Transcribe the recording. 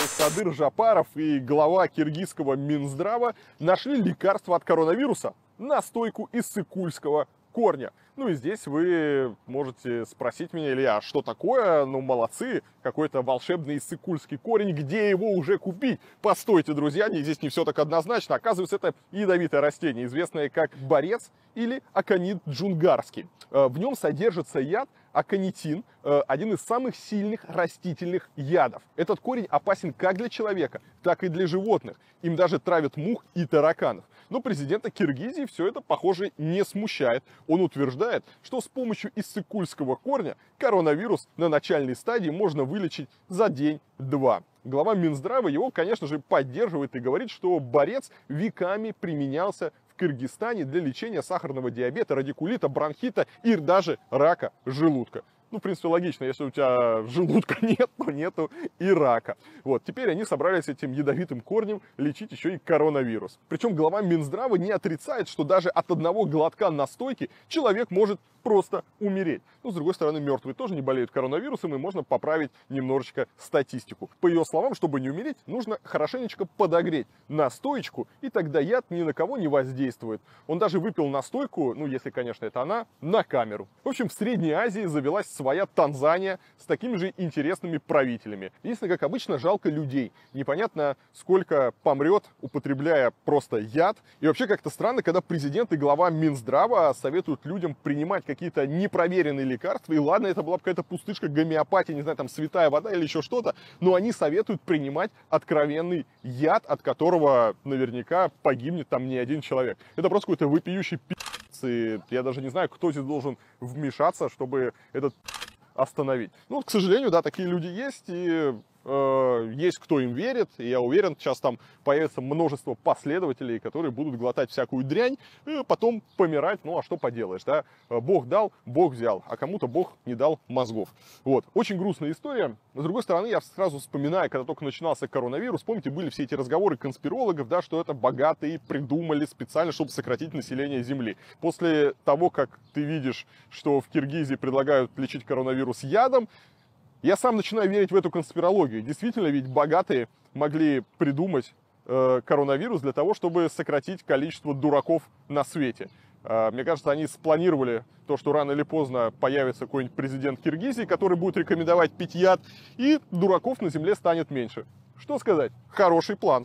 Садыр Жапаров и глава киргизского Минздрава нашли лекарство от коронавируса, настойку из сыкульского корня. Ну и здесь вы можете спросить меня, Илья, что такое? Ну, молодцы, какой-то волшебный сыкульский корень, где его уже купить? Постойте, друзья, здесь не все так однозначно. Оказывается, это ядовитое растение, известное как борец или аконит джунгарский. В нем содержится яд аконитин, один из самых сильных растительных ядов. Этот корень опасен как для человека, так и для животных. Им даже травят мух и тараканов. Но президента Киргизии все это, похоже, не смущает. Он утверждает, что с помощью иссык-кульского корня коронавирус на начальной стадии можно вылечить за день-два. Глава Минздрава его, конечно же, поддерживает и говорит, что борец веками применялся в Кыргызстане для лечения сахарного диабета, радикулита, бронхита и даже рака желудка. Ну, в принципе, логично, если у тебя желудка нет, то нету и рака. Вот, теперь они собрались этим ядовитым корнем лечить еще и коронавирус. Причем глава Минздрава не отрицает, что даже от одного глотка настойки человек может просто умереть. Ну, с другой стороны, мертвые тоже не болеют коронавирусом, и можно поправить немножечко статистику. По ее словам, чтобы не умереть, нужно хорошенечко подогреть настоечку, и тогда яд ни на кого не воздействует. Он даже выпил настойку, ну, если, конечно, это она, на камеру. В общем, в Средней Азии завелась своя Танзания с такими же интересными правителями. Единственное, как обычно, жалко людей. Непонятно, сколько помрет, употребляя просто яд. И вообще как-то странно, когда президент и глава Минздрава советуют людям принимать какие-то непроверенные лекарства. И ладно, это была какая-то пустышка гомеопатии, не знаю, там святая вода или еще что-то. Но они советуют принимать откровенный яд, от которого наверняка погибнет там не один человек. Это просто какой-то вопиющий пи***ц. И я даже не знаю, кто здесь должен вмешаться, чтобы этот остановить. Ну, к сожалению, да, такие люди есть, и есть кто им верит, и я уверен, сейчас там появится множество последователей, которые будут глотать всякую дрянь, и потом помирать, ну а что поделаешь, да, Бог дал, Бог взял, а кому-то Бог не дал мозгов. Вот, очень грустная история. С другой стороны, я сразу вспоминаю, когда только начинался коронавирус, помните, были все эти разговоры конспирологов, да, что это богатые придумали специально, чтобы сократить население Земли. После того, как ты видишь, что в Киргизии предлагают лечить коронавирус ядом, я сам начинаю верить в эту конспирологию. Действительно, ведь богатые могли придумать коронавирус для того, чтобы сократить количество дураков на свете. Мне кажется, они спланировали то, что рано или поздно появится какой-нибудь президент Киргизии, который будет рекомендовать пить яд, и дураков на земле станет меньше. Что сказать? Хороший план.